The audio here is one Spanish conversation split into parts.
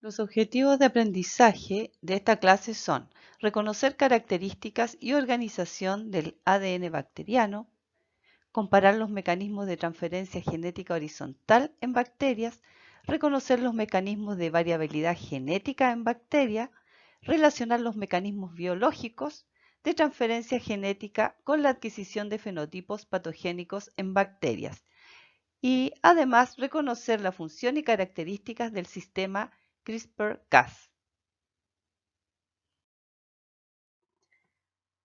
Los objetivos de aprendizaje de esta clase son reconocer características y organización del ADN bacteriano, comparar los mecanismos de transferencia genética horizontal en bacterias, reconocer los mecanismos de variabilidad genética en bacterias, relacionar los mecanismos biológicos de transferencia genética con la adquisición de fenotipos patogénicos en bacterias y además reconocer la función y características del sistema CRISPR-Cas.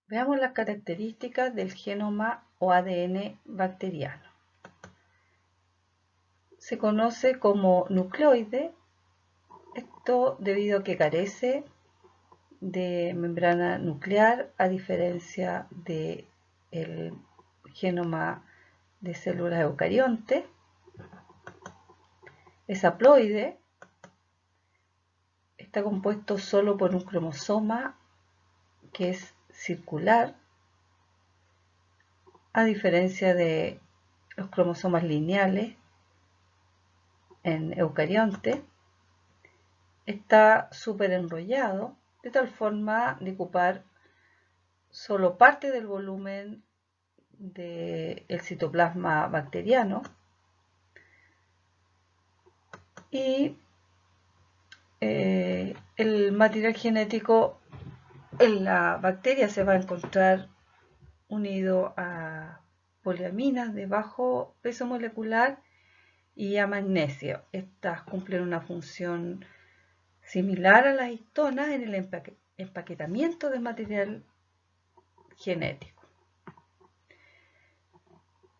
Veamos las características del genoma o ADN bacteriano. Se conoce como nucleoide, esto debido a que carece de membrana nuclear a diferencia del genoma de células eucarionte. Es haploide, está compuesto solo por un cromosoma que es circular, a diferencia de los cromosomas lineales en eucarionte. Está súper enrollado, de tal forma de ocupar solo parte del volumen del citoplasma bacteriano, y el material genético en la bacteria se va a encontrar unido a poliaminas de bajo peso molecular y a magnesio. Estas cumplen una función similar a las histonas en el empaquetamiento del material genético.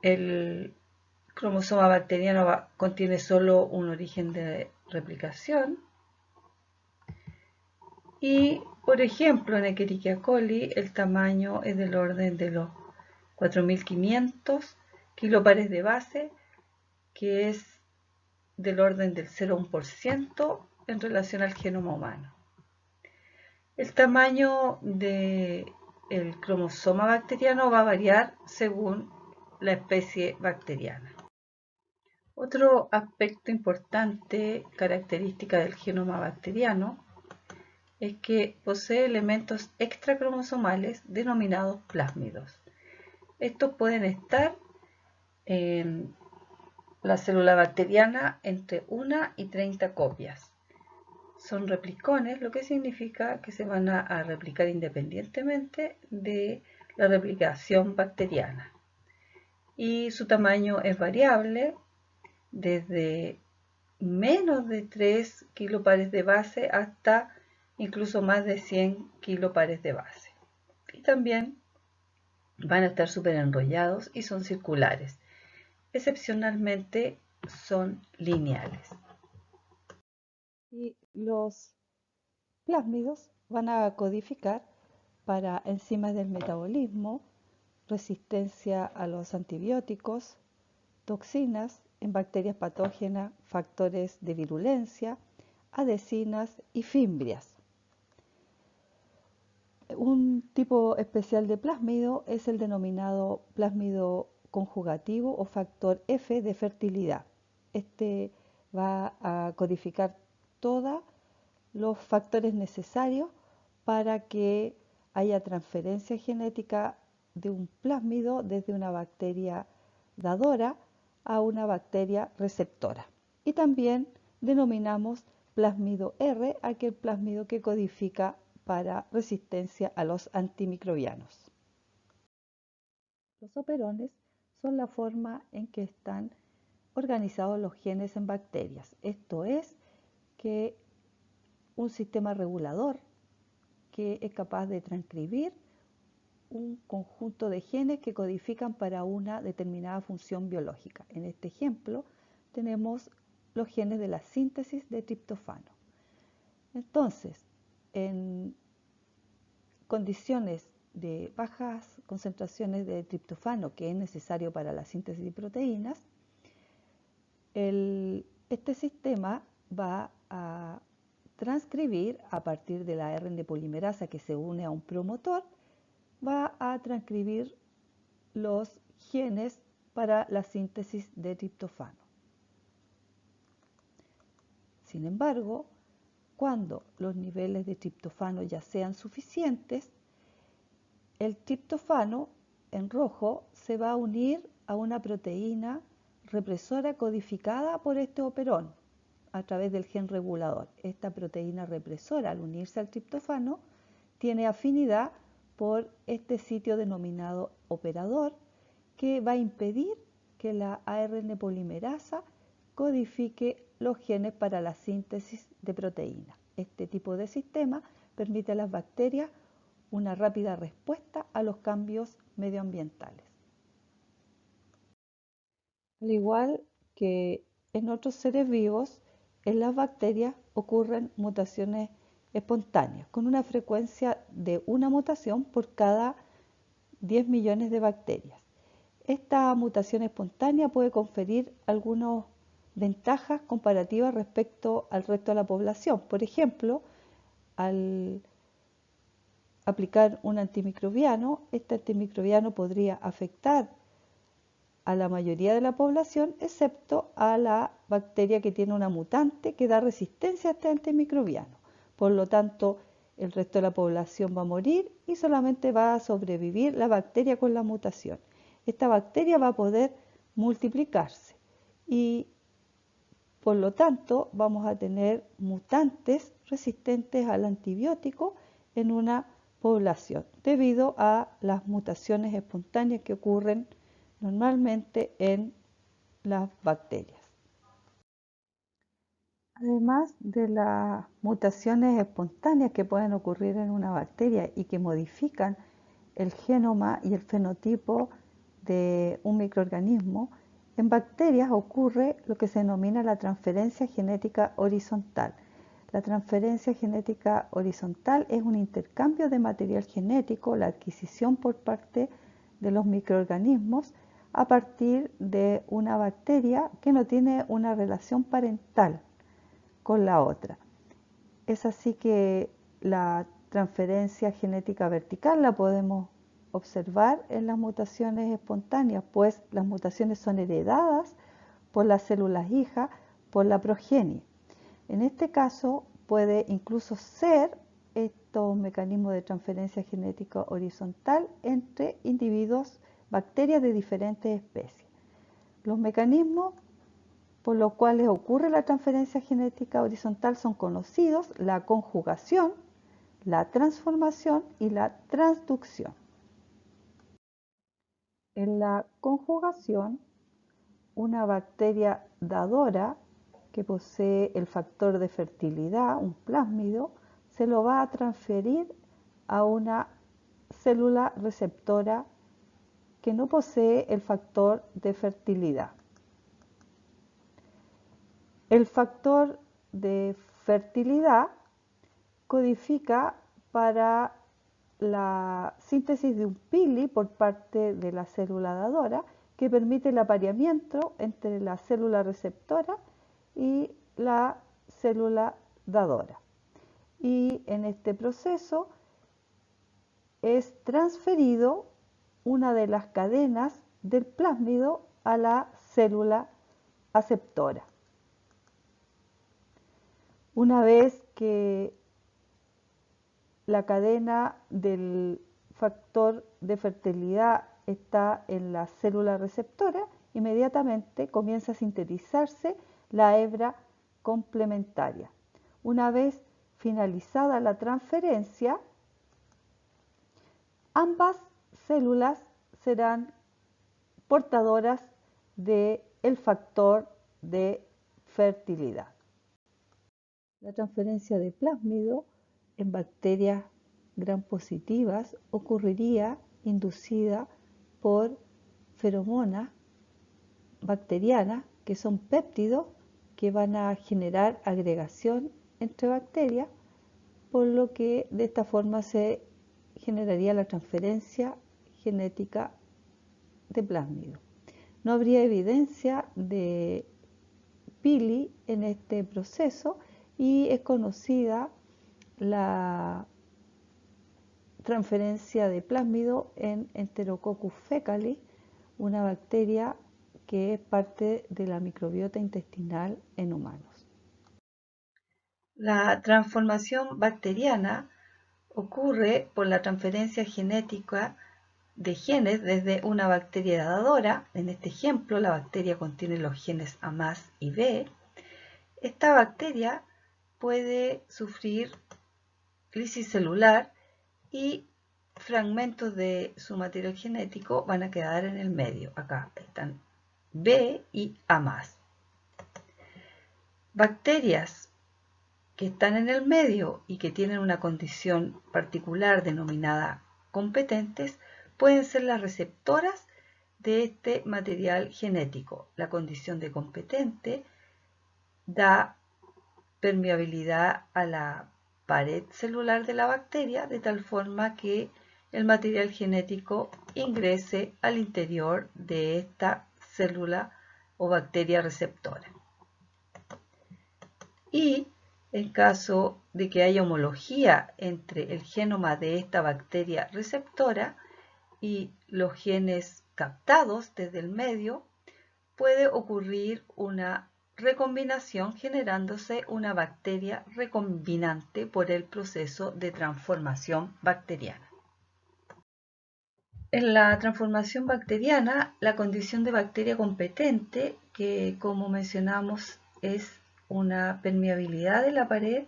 El cromosoma bacteriano contiene solo un origen de replicación y, por ejemplo, en Escherichia coli el tamaño es del orden de los 4500 kilopares de base, que es del orden del 0,1% en relación al genoma humano. El tamaño del cromosoma bacteriano va a variar según la especie bacteriana. Otro aspecto importante, característica del genoma bacteriano, es que posee elementos extracromosomales denominados plásmidos. Estos pueden estar en la célula bacteriana entre 1 y 30 copias. Son replicones, lo que significa que se van a replicar independientemente de la replicación bacteriana. Y su tamaño es variable desde menos de 3 kilopares de base hasta incluso más de 100 kilopares de base. Y también van a estar súper enrollados y son circulares. Excepcionalmente son lineales. Y los plásmidos van a codificar para enzimas del metabolismo, resistencia a los antibióticos, toxinas en bacterias patógenas, factores de virulencia, adhesinas y fimbrias. Un tipo especial de plásmido es el denominado plásmido conjugativo o factor F de fertilidad. Este va a codificar todos los factores necesarios para que haya transferencia genética de un plásmido desde una bacteria dadora a una bacteria receptora. Y también denominamos plásmido R aquel plásmido que codifica para resistencia a los antimicrobianos. Los operones son la forma en que están organizados los genes en bacterias. Esto es que un sistema regulador que es capaz de transcribir un conjunto de genes que codifican para una determinada función biológica. En este ejemplo tenemos los genes de la síntesis de triptofano. Entonces, en condiciones de bajas concentraciones de triptofano, que es necesario para la síntesis de proteínas, este sistema va a transcribir a partir de la RNA polimerasa que se une a un promotor, va a transcribir los genes para la síntesis de triptofano. Sin embargo, Cuando los niveles de triptofano ya sean suficientes, el triptofano en rojo se va a unir a una proteína represora codificada por este operón a través del gen regulador. Esta proteína represora, al unirse al triptofano, tiene afinidad por este sitio denominado operador, que va a impedir que la ARN polimerasa codifique los genes para la síntesis de proteínas. Este tipo de sistema permite a las bacterias una rápida respuesta a los cambios medioambientales. Al igual que en otros seres vivos, en las bacterias ocurren mutaciones espontáneas, con una frecuencia de una mutación por cada 10 millones de bacterias. Esta mutación espontánea puede conferir algunas ventajas comparativas respecto al resto de la población. Por ejemplo, al aplicar un antimicrobiano, este antimicrobiano podría afectar a la mayoría de la población, excepto a la bacteria que tiene una mutante que da resistencia a este antimicrobiano. Por lo tanto, el resto de la población va a morir y solamente va a sobrevivir la bacteria con la mutación. Esta bacteria va a poder multiplicarse y por lo tanto vamos a tener mutantes resistentes al antibiótico en una población debido a las mutaciones espontáneas que ocurren normalmente en las bacterias. Además de las mutaciones espontáneas que pueden ocurrir en una bacteria y que modifican el genoma y el fenotipo de un microorganismo, en bacterias ocurre lo que se denomina la transferencia genética horizontal. La transferencia genética horizontal es un intercambio de material genético, la adquisición por parte de los microorganismos a partir de una bacteria que no tiene una relación parental con la otra. Es así que la transferencia genética vertical la podemos observar en las mutaciones espontáneas, pues las mutaciones son heredadas por las células hijas, por la progenie. En este caso puede incluso ser estos mecanismos de transferencia genética horizontal entre individuos, bacterias de diferentes especies. Los mecanismos por los cuales ocurre la transferencia genética horizontal son conocidos: la conjugación, la transformación y la transducción. En la conjugación, una bacteria dadora que posee el factor de fertilidad, un plásmido, se lo va a transferir a una célula receptora que no posee el factor de fertilidad. El factor de fertilidad codifica para la síntesis de un pili por parte de la célula dadora, que permite el apareamiento entre la célula receptora y la célula dadora. Y en este proceso es transferido una de las cadenas del plásmido a la célula aceptora. Una vez que la cadena del factor de fertilidad está en la célula receptora, inmediatamente comienza a sintetizarse la hebra complementaria. Una vez finalizada la transferencia, ambas células serán portadoras del factor de fertilidad. La transferencia de plásmido en bacterias gram positivas ocurriría inducida por feromonas bacterianas, que son péptidos que van a generar agregación entre bacterias, por lo que de esta forma se generaría la transferencia genética de plásmido. No habría evidencia de pili en este proceso y es conocida la transferencia de plásmido en Enterococcus faecalis, una bacteria que es parte de la microbiota intestinal en humanos. La transformación bacteriana ocurre por la transferencia genética de genes desde una bacteria dadora. En este ejemplo, la bacteria contiene los genes A más y B. Esta bacteria puede sufrir lisis celular y fragmentos de su material genético van a quedar en el medio. Acá están B y A más. Bacterias que están en el medio y que tienen una condición particular denominada competentes pueden ser las receptoras de este material genético. La condición de competente da permeabilidad a la pared celular de la bacteria de tal forma que el material genético ingrese al interior de esta célula o bacteria receptora. Y en caso de que haya homología entre el genoma de esta bacteria receptora y los genes captados desde el medio, puede ocurrir una recombinación generándose una bacteria recombinante por el proceso de transformación bacteriana. En la transformación bacteriana, la condición de bacteria competente, que como mencionamos es una permeabilidad de la pared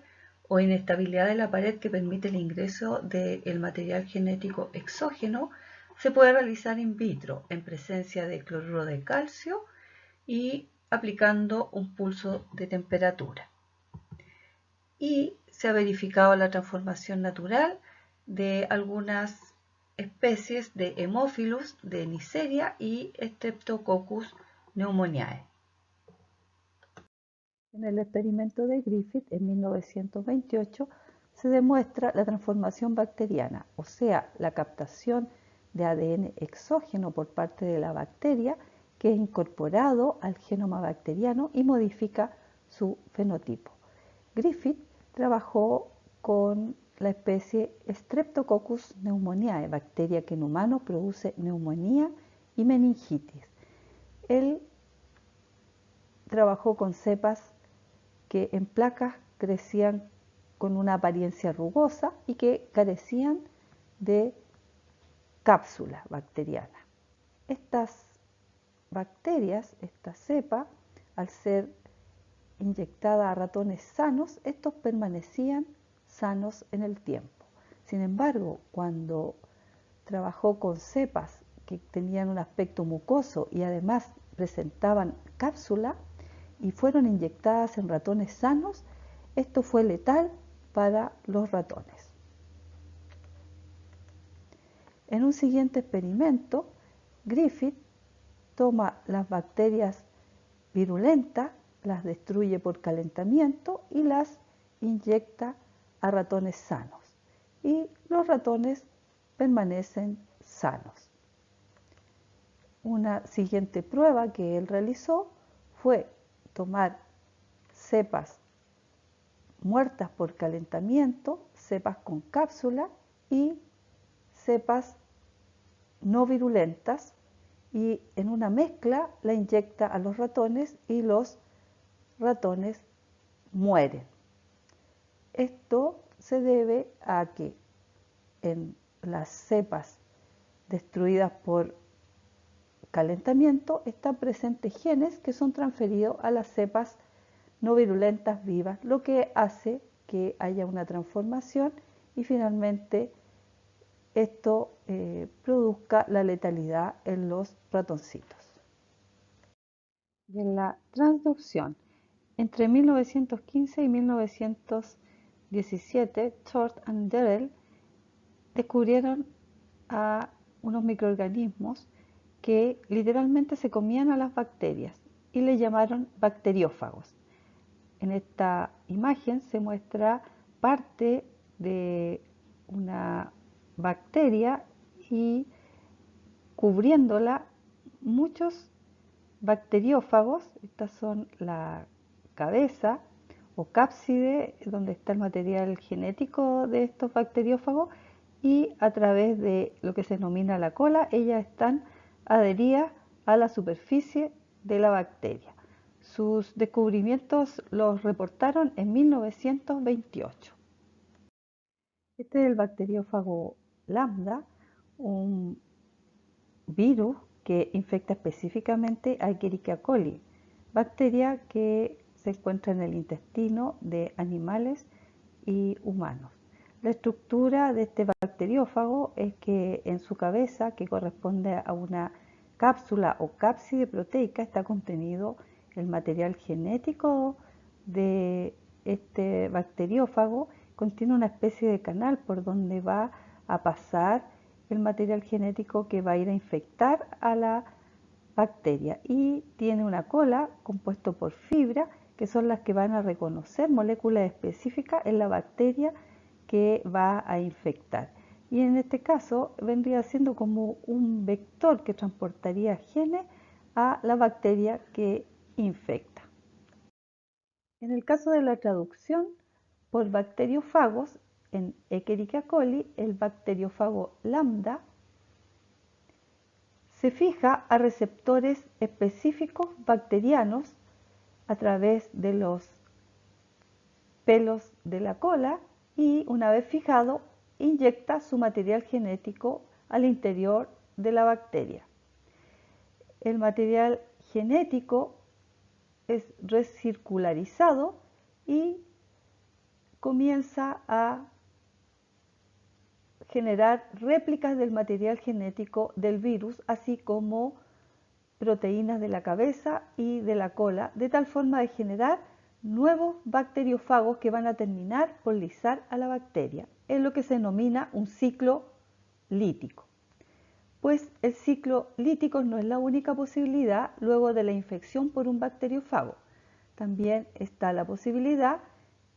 o inestabilidad de la pared que permite el ingreso del material genético exógeno, se puede realizar in vitro en presencia de cloruro de calcio y aplicando un pulso de temperatura. Y se ha verificado la transformación natural de algunas especies de Haemophilus, de Neisseria y Streptococcus pneumoniae. En el experimento de Griffith en 1928 se demuestra la transformación bacteriana, o sea, la captación de ADN exógeno por parte de la bacteria que es incorporado al genoma bacteriano y modifica su fenotipo. Griffith trabajó con la especie Streptococcus pneumoniae, bacteria que en humanos produce neumonía y meningitis. Él trabajó con cepas que en placas crecían con una apariencia rugosa y que carecían de cápsula bacteriana. Estas bacterias, esta cepa, al ser inyectada a ratones sanos, estos permanecían sanos en el tiempo. Sin embargo, cuando trabajó con cepas que tenían un aspecto mucoso y además presentaban cápsula y fueron inyectadas en ratones sanos, esto fue letal para los ratones. En un siguiente experimento, Griffith toma las bacterias virulentas, las destruye por calentamiento y las inyecta a ratones sanos. Y los ratones permanecen sanos. Una siguiente prueba que él realizó fue tomar cepas muertas por calentamiento, cepas con cápsula y cepas no virulentas, y en una mezcla la inyecta a los ratones y los ratones mueren. Esto se debe a que en las cepas destruidas por calentamiento están presentes genes que son transferidos a las cepas no virulentas vivas, lo que hace que haya una transformación y finalmente esto produzca la letalidad en los ratoncitos. Y en la transducción, entre 1915 y 1917, Thorpe y Derrell descubrieron a unos microorganismos que literalmente se comían a las bacterias y le llamaron bacteriófagos. En esta imagen se muestra parte de una bacteria y cubriéndola muchos bacteriófagos. Estas son la cabeza o cápside donde está el material genético de estos bacteriófagos, y a través de lo que se denomina la cola, ellas están adheridas a la superficie de la bacteria. Sus descubrimientos los reportaron en 1928. Este es el bacteriófago lambda, un virus que infecta específicamente a Escherichia coli, bacteria que se encuentra en el intestino de animales y humanos. La estructura de este bacteriófago es que en su cabeza, que corresponde a una cápsula o cápside proteica, está contenido el material genético de este bacteriófago. Contiene una especie de canal por donde va a pasar el material genético que va a ir a infectar a la bacteria, y tiene una cola compuesta por fibra que son las que van a reconocer moléculas específicas en la bacteria que va a infectar. Y en este caso vendría siendo como un vector que transportaría genes a la bacteria que infecta. En el caso de la traducción por bacteriófagos, en Escherichia coli, el bacteriófago lambda se fija a receptores específicos bacterianos a través de los pelos de la cola, y una vez fijado inyecta su material genético al interior de la bacteria. El material genético es recircularizado y comienza a generar réplicas del material genético del virus, así como proteínas de la cabeza y de la cola, de tal forma de generar nuevos bacteriófagos que van a terminar por lisar a la bacteria. Es lo que se denomina un ciclo lítico. Pues el ciclo lítico no es la única posibilidad luego de la infección por un bacteriófago. También está la posibilidad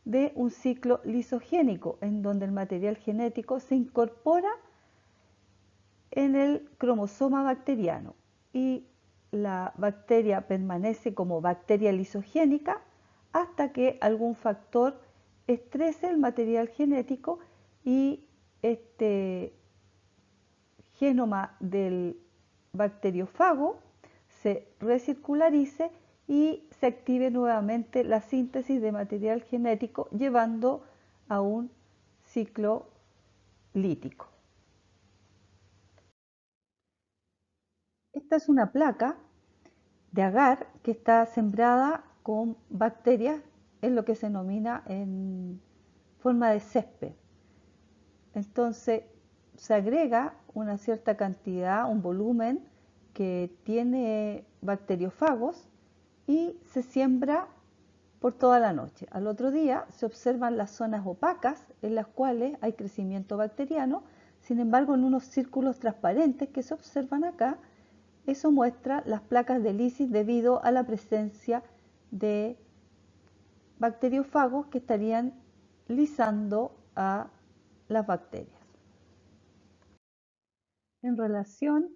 de un ciclo lisogénico, en donde el material genético se incorpora en el cromosoma bacteriano y la bacteria permanece como bacteria lisogénica hasta que algún factor estrese el material genético y este genoma del bacteriófago se recircularice y se active nuevamente la síntesis de material genético, llevando a un ciclo lítico. Esta es una placa de agar que está sembrada con bacterias en lo que se denomina en forma de césped. Entonces se agrega una cierta cantidad, un volumen que tiene bacteriófagos, y se siembra por toda la noche. Al otro día se observan las zonas opacas en las cuales hay crecimiento bacteriano. Sin embargo, en unos círculos transparentes que se observan acá, eso muestra las placas de lisis debido a la presencia de bacteriófagos que estarían lisando a las bacterias. En relación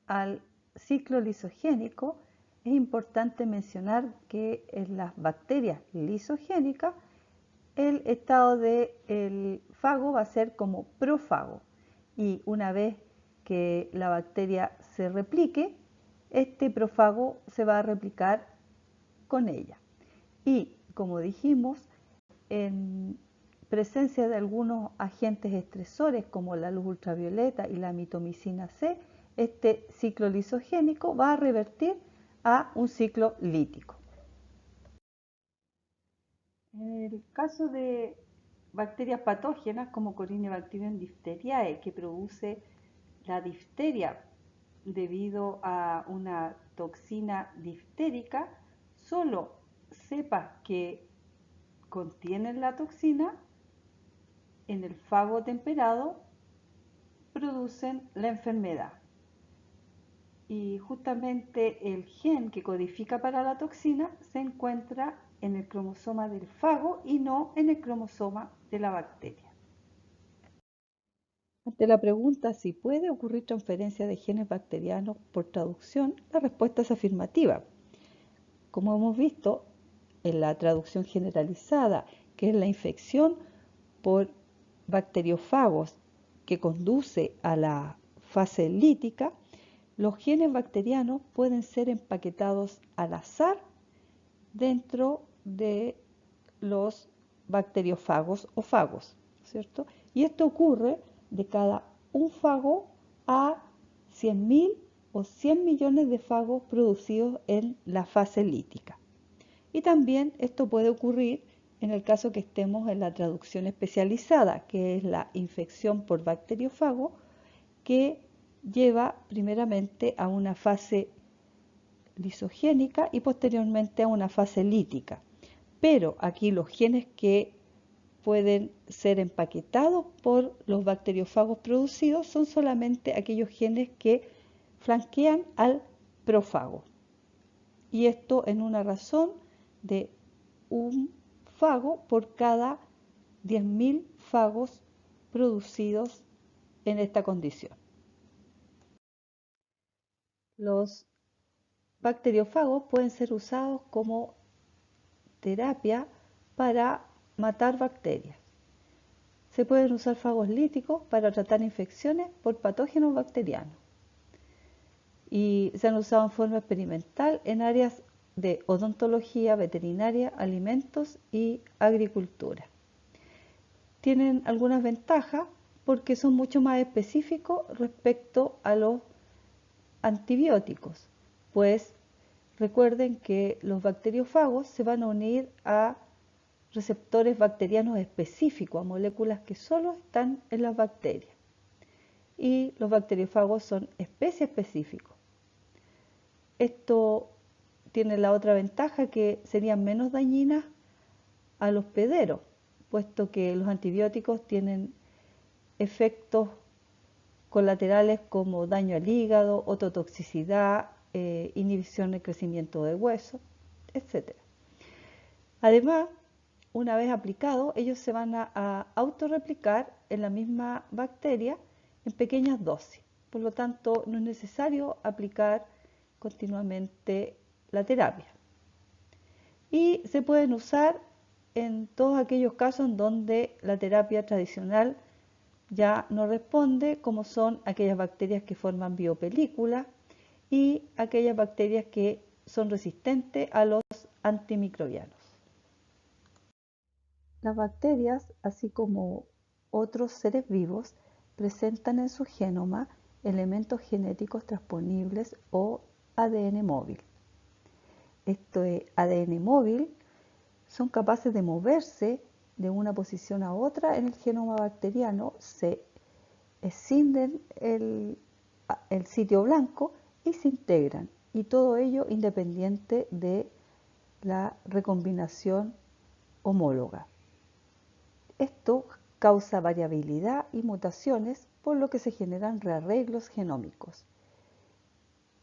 al ciclo lisogénico, es importante mencionar que en las bacterias lisogénicas el estado del fago va a ser como profago, y una vez que la bacteria se replique, este profago se va a replicar con ella. Y como dijimos, en presencia de algunos agentes estresores como la luz ultravioleta y la mitomicina C, este ciclo lisogénico va a revertir a un ciclo lítico. En el caso de bacterias patógenas como Corynebacterium diphtheriae, que produce la difteria debido a una toxina diftérica, solo cepas que contienen la toxina en el fago temperado producen la enfermedad. Y justamente el gen que codifica para la toxina se encuentra en el cromosoma del fago y no en el cromosoma de la bacteria. Ante la pregunta si puede ocurrir transferencia de genes bacterianos por traducción, la respuesta es afirmativa. Como hemos visto, en la traducción generalizada, que es la infección por bacteriófagos que conduce a la fase lítica, los genes bacterianos pueden ser empaquetados al azar dentro de los bacteriófagos o fagos, ¿cierto? Y esto ocurre de cada un fago a 100.000 o 100 millones de fagos producidos en la fase lítica. Y también esto puede ocurrir en el caso que estemos en la traducción especializada, que es la infección por bacteriófago, que lleva primeramente a una fase lisogénica y posteriormente a una fase lítica. Pero aquí los genes que pueden ser empaquetados por los bacteriófagos producidos son solamente aquellos genes que flanquean al prófago. Y esto en una razón de un fago por cada 10.000 fagos producidos en esta condición. Los bacteriófagos pueden ser usados como terapia para matar bacterias. Se pueden usar fagos líticos para tratar infecciones por patógenos bacterianos. Y se han usado en forma experimental en áreas de odontología, veterinaria, alimentos y agricultura. Tienen algunas ventajas porque son mucho más específicos respecto a los antibióticos, pues recuerden que los bacteriófagos se van a unir a receptores bacterianos específicos, a moléculas que solo están en las bacterias. Y los bacteriófagos son especie específicos. Esto tiene la otra ventaja que serían menos dañinas al hospedero, puesto que los antibióticos tienen efectos colaterales como daño al hígado, ototoxicidad, inhibición del crecimiento de hueso, etc. Además, una vez aplicados, ellos se van a autorreplicar en la misma bacteria en pequeñas dosis. Por lo tanto, no es necesario aplicar continuamente la terapia. Y se pueden usar en todos aquellos casos en donde la terapia tradicional ya no responde, como son aquellas bacterias que forman biopelículas y aquellas bacterias que son resistentes a los antimicrobianos. Las bacterias, así como otros seres vivos, presentan en su genoma elementos genéticos transponibles o ADN móvil. Este ADN móvil son capaces de moverse de una posición a otra en el genoma bacteriano, se escinden el sitio blanco y se integran, y todo ello independiente de la recombinación homóloga. Esto causa variabilidad y mutaciones, por lo que se generan rearreglos genómicos.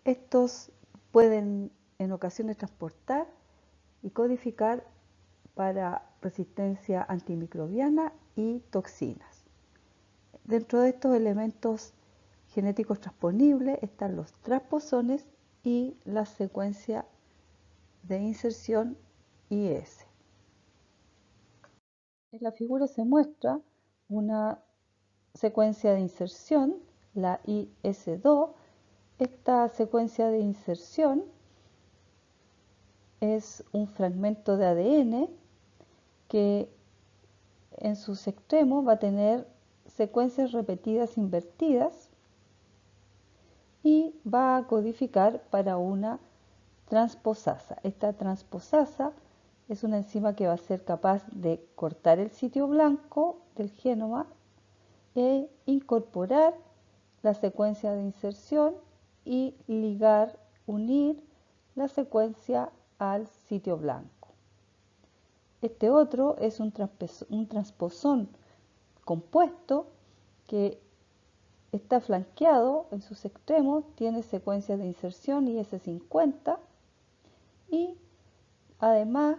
Estos pueden en ocasiones transportar y codificar para resistencia antimicrobiana y toxinas. Dentro de estos elementos genéticos transponibles están los transposones y la secuencia de inserción IS. En la figura se muestra una secuencia de inserción, la IS2. Esta secuencia de inserción es un fragmento de ADN que en sus extremos va a tener secuencias repetidas invertidas y va a codificar para una transposasa. Esta transposasa es una enzima que va a ser capaz de cortar el sitio blanco del genoma e incorporar la secuencia de inserción y ligar, unir la secuencia al sitio blanco. Este otro es un transposón compuesto que está flanqueado en sus extremos, tiene secuencias de inserción IS50 y además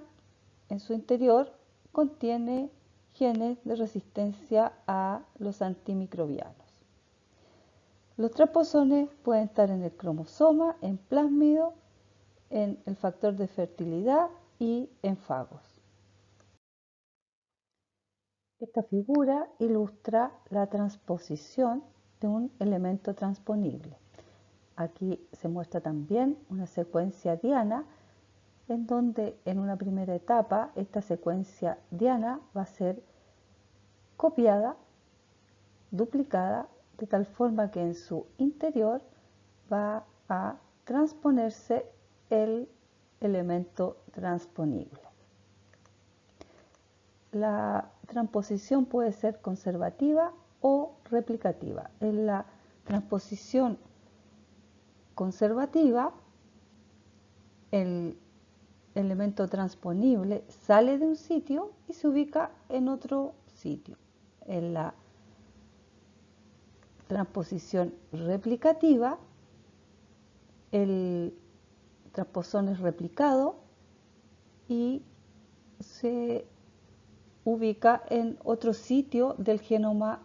en su interior contiene genes de resistencia a los antimicrobianos. Los transposones pueden estar en el cromosoma, en plásmido, en el factor de fertilidad y en fagos. Esta figura ilustra la transposición de un elemento transponible. Aquí se muestra también una secuencia diana en donde en una primera etapa esta secuencia diana va a ser copiada, duplicada, de tal forma que en su interior va a transponerse el elemento transponible. La transposición puede ser conservativa o replicativa. En la transposición conservativa, el elemento transponible sale de un sitio y se ubica en otro sitio. En la transposición replicativa, el transposón es replicado y se ubica en otro sitio del genoma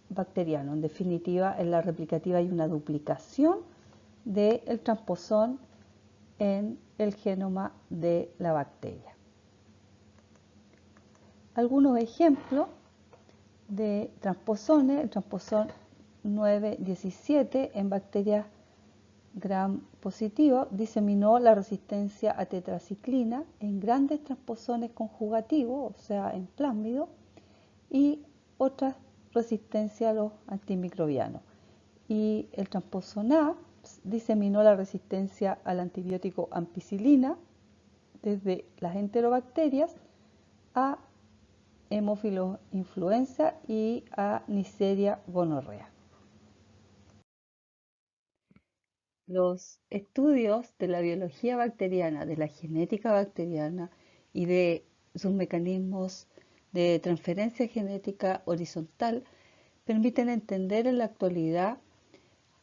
bacteriano. En definitiva, en la replicativa hay una duplicación del transposón en el genoma de la bacteria. Algunos ejemplos de transposones: el transposón 9-17 en bacterias gram positivo diseminó la resistencia a tetraciclina en grandes transposones conjugativos, o sea, en plásmidos, y otras resistencia a los antimicrobianos. Y el transposon A diseminó la resistencia al antibiótico ampicilina desde las enterobacterias a Haemophilus influenza y a Neisseria gonorrea. Los estudios de la biología bacteriana, de la genética bacteriana y de sus mecanismos de transferencia genética horizontal permiten entender en la actualidad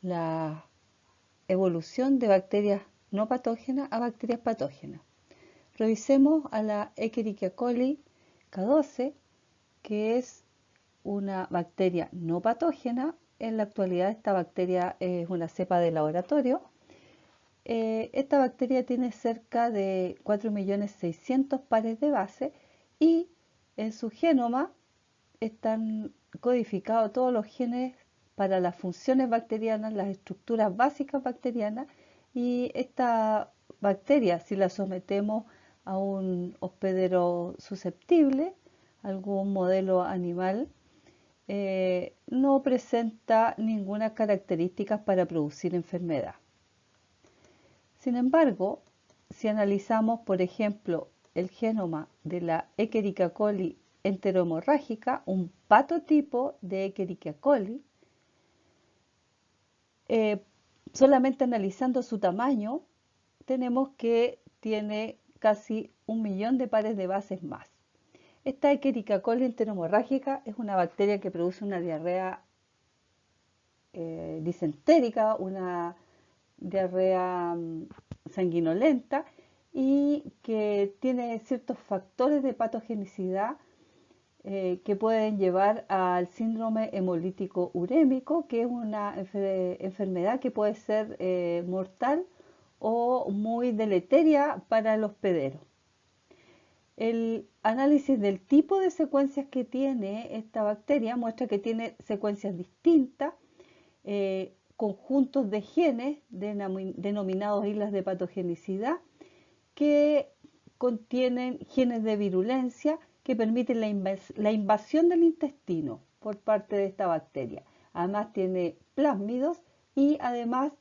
la evolución de bacterias no patógenas a bacterias patógenas. Revisemos a la Escherichia coli K12, que es una bacteria no patógena. En la actualidad esta bacteria es una cepa de laboratorio. Esta bacteria tiene cerca de 4.600.000 pares de base y en su genoma están codificados todos los genes para las funciones bacterianas, las estructuras básicas bacterianas, y esta bacteria, si la sometemos a un hospedero susceptible, algún modelo animal, no presenta ninguna característica para producir enfermedad. Sin embargo, si analizamos, por ejemplo, el genoma de la Escherichia coli enterohemorrágica, un patotipo de Escherichia coli, solamente analizando su tamaño, tenemos que tiene casi 1 millón de pares de bases más. Esta Escherichia coli enterohemorrágica es una bacteria que produce una diarrea disentérica, una diarrea sanguinolenta, y que tiene ciertos factores de patogenicidad que pueden llevar al síndrome hemolítico urémico, que es una enfermedad que puede ser mortal o muy deleteria para el hospedero. El análisis del tipo de secuencias que tiene esta bacteria muestra que tiene secuencias distintas, conjuntos de genes denominados islas de patogenicidad, que contienen genes de virulencia que permiten la invasión del intestino por parte de esta bacteria. Además tiene plásmidos y además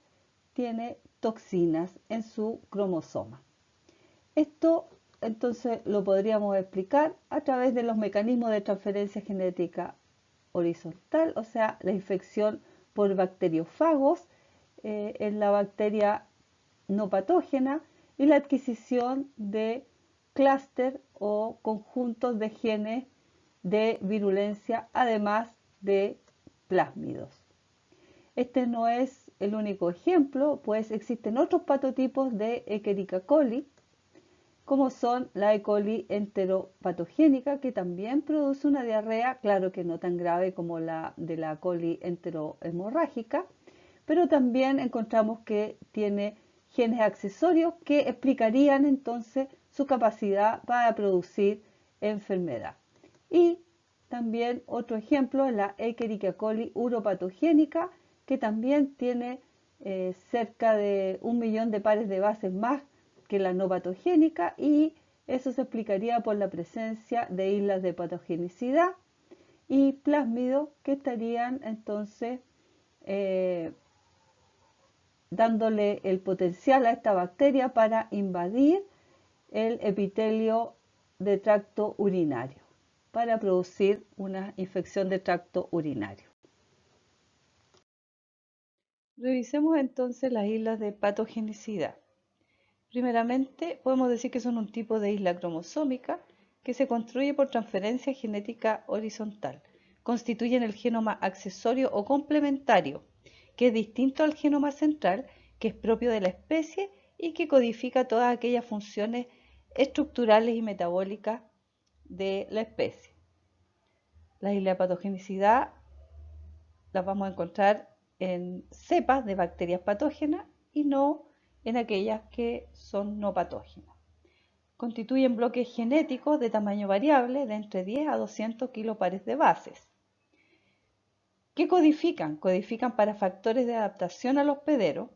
tiene toxinas en su cromosoma. Esto entonces lo podríamos explicar a través de los mecanismos de transferencia genética horizontal, o sea, la infección por bacteriófagos en la bacteria no patógena y la adquisición de clúster o conjuntos de genes de virulencia, además de plásmidos. Este no es el único ejemplo, pues existen otros patotipos de Escherichia coli, como son la E. coli enteropatogénica, que también produce una diarrea, claro que no tan grave como la de la coli enterohemorrágica, pero también encontramos que tiene genes accesorios que explicarían entonces su capacidad para producir enfermedad. Y también otro ejemplo es la Escherichia coli uropatogénica, que también tiene cerca de 1 millón de pares de bases más que la no patogénica, y eso se explicaría por la presencia de islas de patogenicidad y plásmidos que estarían entonces dándole el potencial a esta bacteria para invadir el epitelio de tracto urinario, para producir una infección de tracto urinario. Revisemos entonces las islas de patogenicidad. Primeramente, podemos decir que son un tipo de isla cromosómica que se construye por transferencia genética horizontal. Constituyen el genoma accesorio o complementario, que es distinto al genoma central, que es propio de la especie y que codifica todas aquellas funciones estructurales y metabólicas de la especie. Las islas de patogenicidad las vamos a encontrar en cepas de bacterias patógenas y no en aquellas que son no patógenas. Constituyen bloques genéticos de tamaño variable de entre 10 a 200 kilopares de bases. ¿Qué codifican? Codifican para factores de adaptación al hospedero,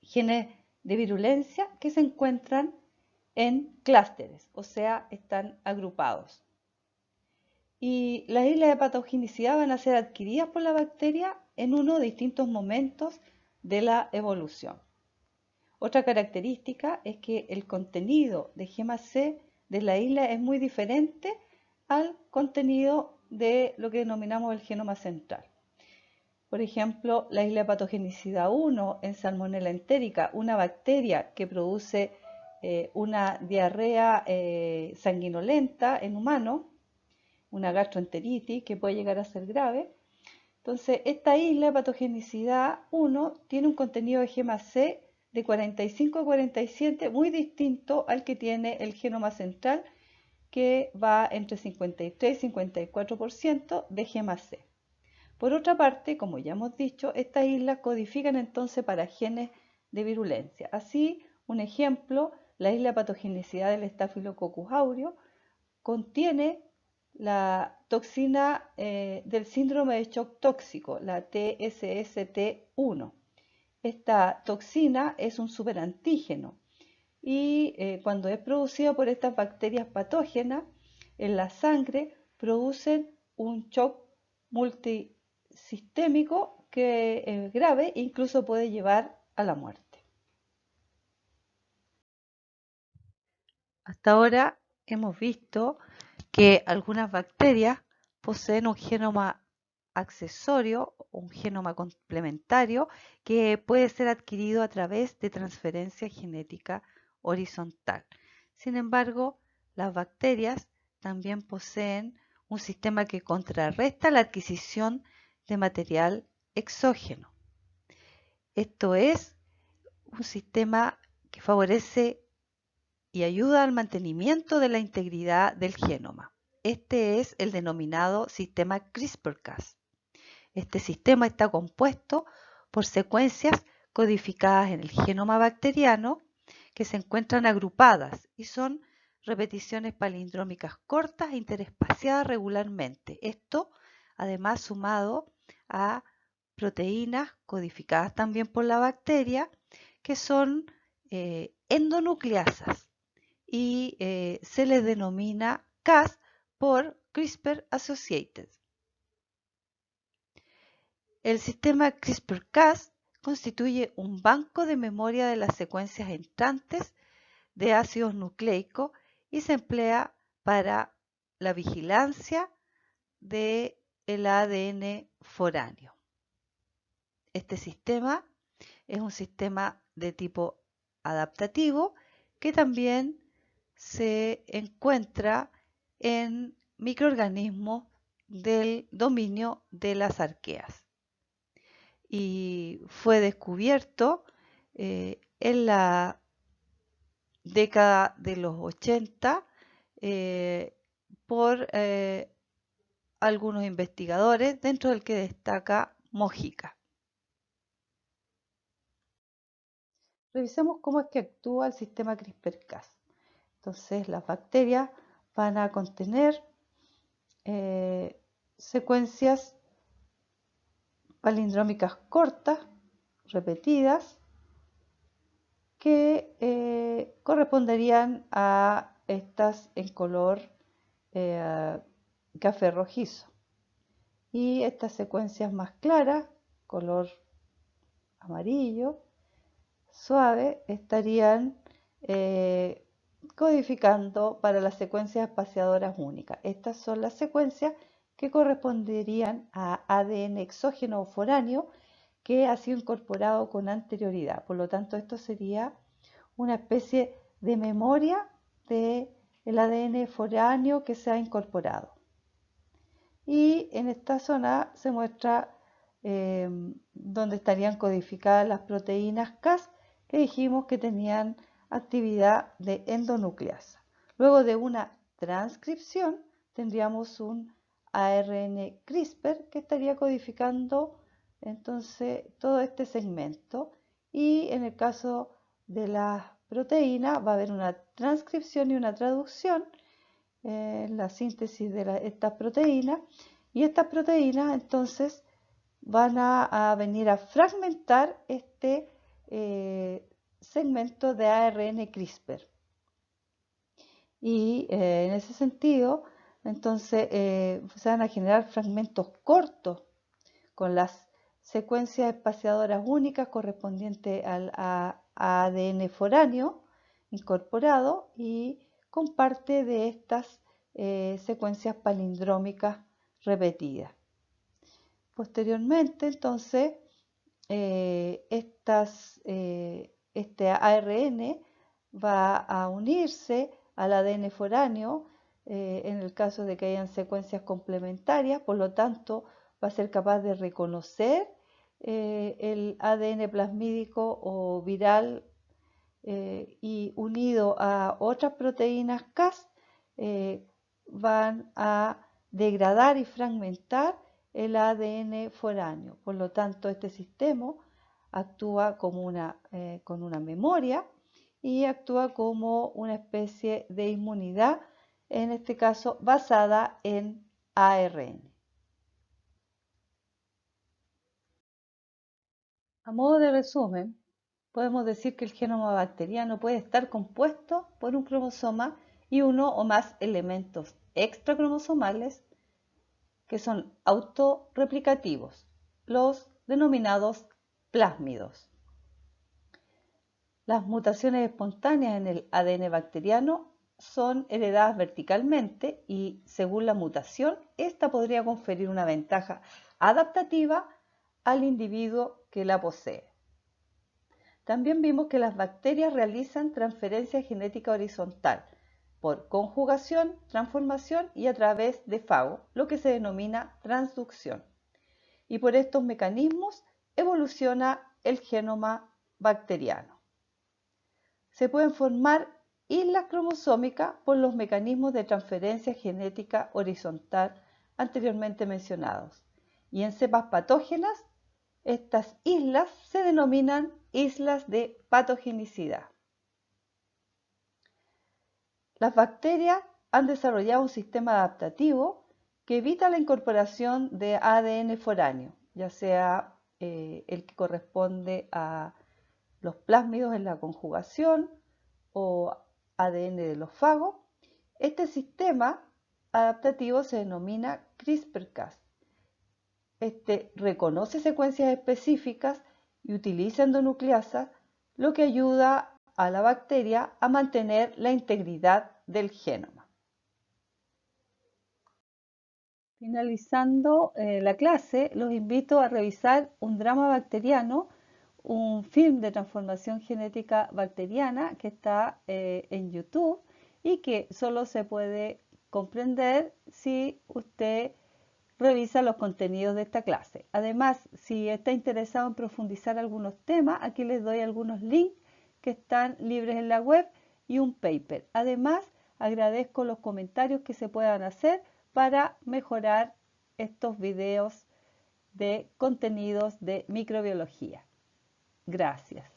genes de virulencia que se encuentran en clústeres, o sea, están agrupados. Y las islas de patogenicidad van a ser adquiridas por la bacteria en uno de distintos momentos de la evolución. Otra característica es que el contenido de GEMA-C de la isla es muy diferente al contenido de lo que denominamos el genoma central. Por ejemplo, la isla de patogenicidad 1 en Salmonella entérica, una bacteria que produce una diarrea sanguinolenta en humanos, una gastroenteritis que puede llegar a ser grave. Entonces, esta isla de patogenicidad 1 tiene un contenido de GEMA-C de 45 a 47, muy distinto al que tiene el genoma central, que va entre 53 y 54% de GEMA-C. Por otra parte, como ya hemos dicho, estas islas codifican entonces para genes de virulencia. Así, un ejemplo, la isla de patogenicidad del Staphylococcus aureus contiene la toxina del síndrome de shock tóxico, la TSST1. Esta toxina es un superantígeno y cuando es producida por estas bacterias patógenas en la sangre producen un shock multisistémico que es grave e incluso puede llevar a la muerte. Hasta ahora hemos visto que algunas bacterias poseen un genoma accesorio, un genoma complementario, que puede ser adquirido a través de transferencia genética horizontal. Sin embargo, las bacterias también poseen un sistema que contrarresta la adquisición de material exógeno. Esto es un sistema que favorece y ayuda al mantenimiento de la integridad del genoma. Este es el denominado sistema CRISPR-Cas. Este sistema está compuesto por secuencias codificadas en el genoma bacteriano que se encuentran agrupadas y son repeticiones palindrómicas cortas e interespaciadas regularmente. Esto, además, sumado a proteínas codificadas también por la bacteria, que son endonucleasas y se les denomina Cas por CRISPR Associated. El sistema CRISPR-Cas constituye un banco de memoria de las secuencias entrantes de ácidos nucleicos y se emplea para la vigilancia del ADN foráneo. Este sistema es un sistema de tipo adaptativo que también se encuentra en microorganismos del dominio de las arqueas. Y fue descubierto en la década de los 80 por algunos investigadores, dentro del que destaca Mojica. Revisemos cómo es que actúa el sistema CRISPR-Cas. Entonces, las bacterias van a contener secuencias palindrómicas cortas, repetidas, que corresponderían a estas en color café rojizo. Y estas secuencias más claras, color amarillo, suave, estarían codificando para las secuencias espaciadoras únicas. Estas son las secuencias que corresponderían a ADN exógeno o foráneo que ha sido incorporado con anterioridad. Por lo tanto, esto sería una especie de memoria del ADN foráneo que se ha incorporado. Y en esta zona se muestra donde estarían codificadas las proteínas Cas que dijimos que tenían actividad de endonucleasa. Luego de una transcripción tendríamos un ARN CRISPR que estaría codificando entonces todo este segmento, y en el caso de las proteínas va a haber una transcripción y una traducción, la síntesis de estas proteínas, y estas proteínas entonces van a venir a fragmentar este segmento de ARN CRISPR. Y en ese sentido, entonces se van a generar fragmentos cortos con las secuencias espaciadoras únicas correspondientes al ADN foráneo incorporado y con parte de estas secuencias palindrómicas repetidas. Posteriormente, entonces, este ARN va a unirse al ADN foráneo en el caso de que hayan secuencias complementarias, por lo tanto, va a ser capaz de reconocer el ADN plasmídico o viral y unido a otras proteínas Cas van a degradar y fragmentar el ADN foráneo. Por lo tanto, este sistema actúa como con una memoria y actúa como una especie de inmunidad, en este caso basada en ARN. A modo de resumen, podemos decir que el genoma bacteriano puede estar compuesto por un cromosoma y uno o más elementos extracromosomales que son autorreplicativos, los denominados plásmidos. Las mutaciones espontáneas en el ADN bacteriano son heredadas verticalmente y, según la mutación, esta podría conferir una ventaja adaptativa al individuo que la posee. También vimos que las bacterias realizan transferencia genética horizontal por conjugación, transformación y a través de fago, lo que se denomina transducción. Y por estos mecanismos evoluciona el genoma bacteriano. Se pueden formar islas cromosómicas por los mecanismos de transferencia genética horizontal anteriormente mencionados. Y en cepas patógenas, estas islas se denominan islas de patogenicidad. Las bacterias han desarrollado un sistema adaptativo que evita la incorporación de ADN foráneo, ya sea el que corresponde a los plásmidos en la conjugación o ADN de los fagos. Este sistema adaptativo se denomina CRISPR-Cas. Este reconoce secuencias específicas y utiliza endonucleasas, lo que ayuda a la bacteria a mantener la integridad del genoma. Finalizando la clase, los invito a revisar Un drama bacteriano, un film de transformación genética bacteriana que está en YouTube y que solo se puede comprender si usted revisa los contenidos de esta clase. Además, si está interesado en profundizar algunos temas, aquí les doy algunos links que están libres en la web y un paper. Además, agradezco los comentarios que se puedan hacer para mejorar estos videos de contenidos de microbiología. Gracias.